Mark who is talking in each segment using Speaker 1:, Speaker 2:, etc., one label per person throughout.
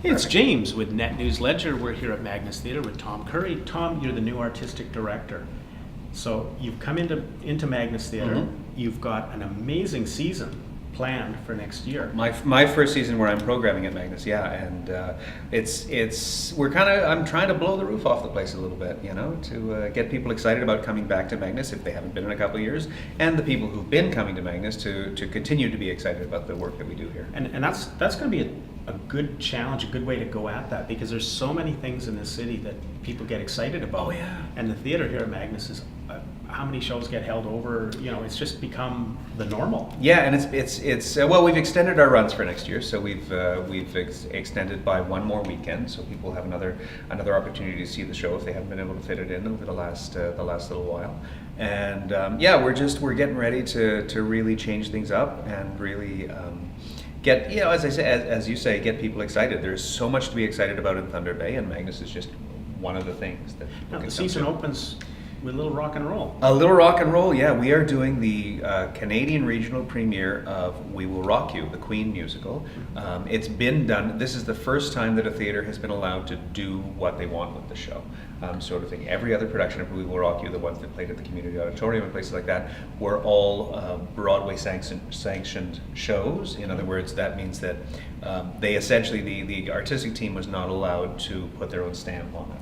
Speaker 1: It's James with Net News Ledger. We're here at Magnus Theatre with Tom Curry. Tom, you're the new artistic director. So you've come into Magnus Theatre.
Speaker 2: Mm-hmm.
Speaker 1: You've got an amazing season planned for next year.
Speaker 2: My first season where I'm programming at Magnus, yeah, and I'm trying to blow the roof off the place a little bit, to get people excited about coming back to Magnus if they haven't been in a couple of years, and the people who've been coming to Magnus to continue to be excited about the work that we do here.
Speaker 1: And that's going to be a good challenge, a good way to go at that, because there's so many things in this city that people get excited about.
Speaker 2: Oh, yeah.
Speaker 1: And the theater here at Magnus is how many shows get held over. It's just become the normal.
Speaker 2: Yeah, and it's well, we've extended our runs for next year, so we've extended by one more weekend, so people have another opportunity to see the show if they haven't been able to fit it in over the last little while. And we're getting ready to really change things up and really get, as you say, get people excited. There's so much to be excited about in Thunder Bay, and Magnus is just one of the things that
Speaker 1: now, the season opens with a little rock and roll.
Speaker 2: A little rock and roll, yeah. We are doing the Canadian regional premiere of We Will Rock You, the Queen musical. It's been done. This is the first time that a theater has been allowed to do what they want with the show, sort of thing. Every other production of We Will Rock You, the ones that played at the Community Auditorium and places like that, were all Broadway sanctioned shows. In other words, that means that they essentially, the artistic team was not allowed to put their own stamp on it.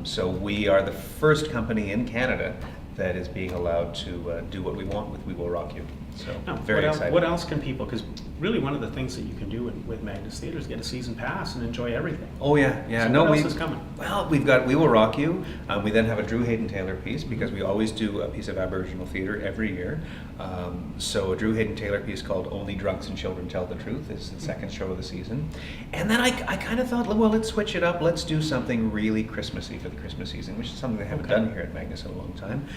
Speaker 2: So we are the first company in Canada that is being allowed to do what we want with We Will Rock You. So
Speaker 1: now,
Speaker 2: very excited.
Speaker 1: What else can people, because really one of the things that you can do with Magnus Theatre is get a season pass and enjoy everything.
Speaker 2: Oh yeah.
Speaker 1: So what else is coming?
Speaker 2: Well, we've got We Will Rock You. We then have a Drew Hayden Taylor piece, because we always do a piece of Aboriginal theatre every year. So a Drew Hayden Taylor piece called Only Drunks and Children Tell the Truth is the second show of the season. And then I kind of thought, well, let's switch it up. Let's do something really Christmassy for the Christmas season, which is something they haven't done here at Magnus in a long time.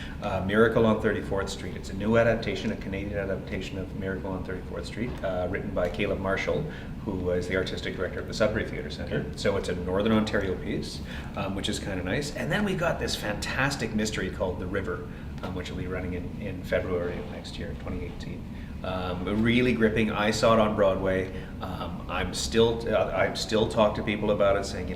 Speaker 2: Miracle on 34th Street. It's a new adaptation, a Canadian adaptation of Miracle on 34th Street, written by Caleb Marshall, who is the artistic director of the Sudbury Theatre Centre.
Speaker 1: Okay.
Speaker 2: So it's a Northern Ontario piece, which is kind of nice. And then we got this fantastic mystery called The River, which will be running in February of next year, 2018. Really gripping. I saw it on Broadway. I'm still talk to people about it, saying,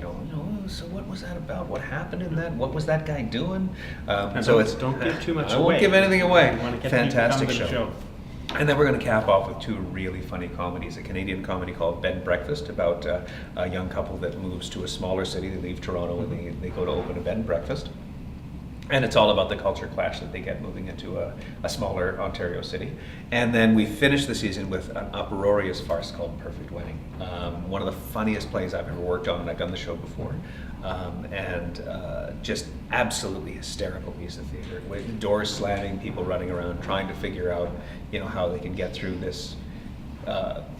Speaker 2: so what was that about? What happened in that? What was that guy doing?
Speaker 1: Don't give too much away.
Speaker 2: I won't give anything away.
Speaker 1: You want to get
Speaker 2: Fantastic
Speaker 1: people to come to the
Speaker 2: show. And then we're going to cap off with two really funny comedies. A Canadian comedy called Bed and Breakfast, about a young couple that moves to a smaller city. They leave Toronto and they go to open a bed and breakfast. And it's all about the culture clash that they get moving into a smaller Ontario city. And then we finish the season with an uproarious farce called Perfect Wedding. One of the funniest plays I've ever worked on, and I've done the show before. Just absolutely hysterical piece of theater, with doors slamming, people running around trying to figure out, how they can get through this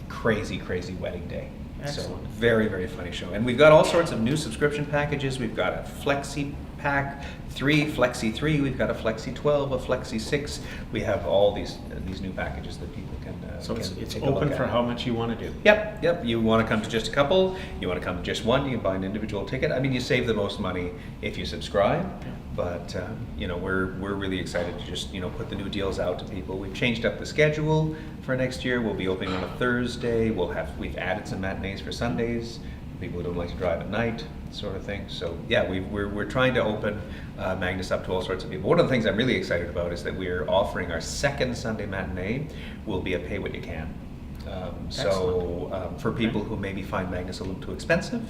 Speaker 2: crazy wedding day.
Speaker 1: Excellent.
Speaker 2: So very, very funny show. And we've got all sorts of new subscription packages. We've got a Flexi Pack 3, Flexi 3, we've got a Flexi 12, a Flexi 6. We have all these new packages that people can
Speaker 1: so it's
Speaker 2: take a
Speaker 1: open
Speaker 2: look
Speaker 1: for
Speaker 2: at.
Speaker 1: how much you want to do.
Speaker 2: Yep. You want to come to just a couple, you want to come to just one, you can buy an individual ticket. I mean, you save the most money if you subscribe, but we're really excited to just put the new deals out to people. We've changed up the schedule for next year. We'll be opening on a Thursday. We've added some matinees for Sundays, people who don't like to drive at night, sort of thing. So yeah, we're trying to open Magnus up to all sorts of people. One of the things I'm really excited about is that we're offering our second Sunday matinee will be a pay what you can. For people who maybe find Magnus a little too expensive,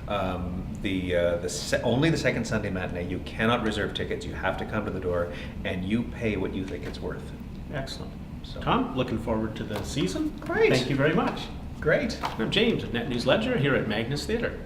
Speaker 2: only the second Sunday matinee, you cannot reserve tickets. You have to come to the door, and you pay what you think it's worth.
Speaker 1: Excellent.
Speaker 2: So,
Speaker 1: Tom, looking forward to the season.
Speaker 2: Great.
Speaker 1: Thank you very much.
Speaker 2: Great.
Speaker 1: I'm James at Net News Ledger here at Magnus Theatre.